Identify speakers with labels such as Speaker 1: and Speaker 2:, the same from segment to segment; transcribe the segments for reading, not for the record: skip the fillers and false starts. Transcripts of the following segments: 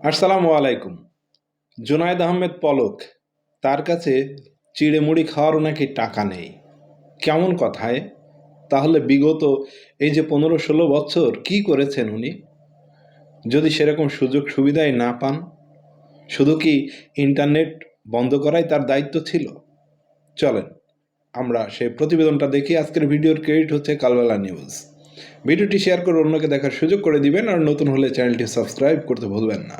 Speaker 1: আসসালামু আলাইকুম। জুনায়েদ আহমেদ পলক, তার কাছে চিড়ে মুড়ি খাওয়ারও নাকি টাকা নেই। কেমন কথায়? তাহলে বিগত এই যে 15-16 বছর কি করেছেন উনি? যদি সেরকম সুযোগ সুবিধাই না পান, শুধু কি ইন্টারনেট বন্ধ করাই তার দায়িত্ব ছিল? চলেন আমরা সেই প্রতিবেদনটা দেখি। আজকের ভিডিওর ক্রেডিট হচ্ছে কালবেলা নিউজ। ভিডিওটি শেয়ার করে অন্যকে দেখার সুযোগ করে দিবেন, আর নতুন হলে চ্যানেলটি সাবস্ক্রাইব করতে ভুলবেন না।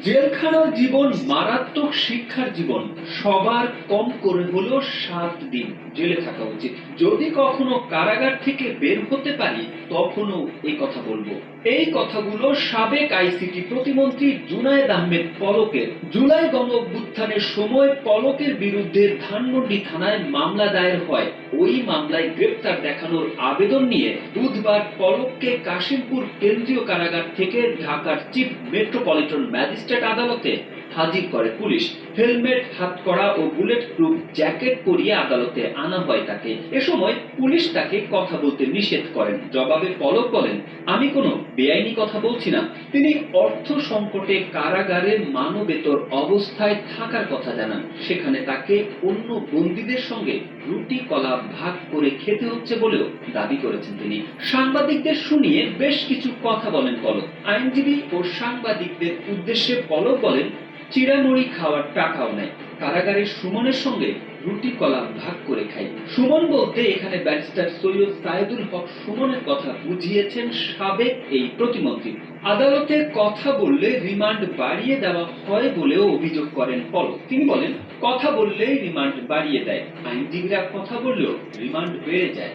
Speaker 2: জেলখানার জীবন মারাত্মক শিক্ষার জীবন। সবার কম করে হলেও 7 দিন জেলে থাকা উচিত। যদি কখনো কারাগার থেকে বের হতে পারি তখনও এই কথা বলবো। এই কথাগুলো সাবেক আইসিটি প্রতিমন্ত্রী জুনায়েদ আহমেদ পলকের। জুলাই গণ অভ্যুত্থানের সময় পলকের বিরুদ্ধে ধানমন্ডি থানায় মামলা দায়ের হয়। ওই মামলায় গ্রেপ্তার দেখানোর আবেদন নিয়ে বুধবার পলককে কাশিমপুর কেন্দ্রীয় কারাগার থেকে ঢাকার চিফ মেট্রোপলিটন ম্যাজিস্ট্রেট আদালতে হাজির করে পুলিশ। হেলমেট, হাতকড়া ও বুলেট প্রুফ জ্যাকেট পরিয়ে আদালতে আনা হয় তাকে। এ সময় পুলিশ তাকে কথা বলতে নিষেধ করেন। জবাবে পলক বলেন, আমি কোনো বেআইনি কথা বলছি না। তিনি অর্থ সংকটে কারাগারে মানবেতর অবস্থায় থাকার কথা জানান। সেখানে তাকে অন্য বন্দীদের সঙ্গে রুটি কলা ভাগ করে খেতে হচ্ছে বলেও দাবি করেছেন তিনি। সাংবাদিকদের শুনিয়ে বেশ কিছু কথা বলেন পলক। আইনজীবী ও সাংবাদিকদের উদ্দেশ্যে পলক বলেন, চিড়ামুড়ি খাওয়ার টাকাও নেয়, কারাগারের সুমনের সঙ্গে রুটি কলা ভাগ করে খাই। সুমন বলতে এখানে ব্যারিস্টার সৈয়দ সায়েদুল হক সুমনের কথা বুঝিয়েছেন সাবেক এই প্রতিমন্ত্রী। আদালতে কথা বললে রিমান্ড বাড়িয়ে দেওয়া হয় বলেও অভিযোগ করেন পলক। তিনি বলেন, কথা বললেই রিমান্ড বাড়িয়ে দেয়, আইনজীবীরা কথা বললেও রিমান্ড বেড়ে যায়।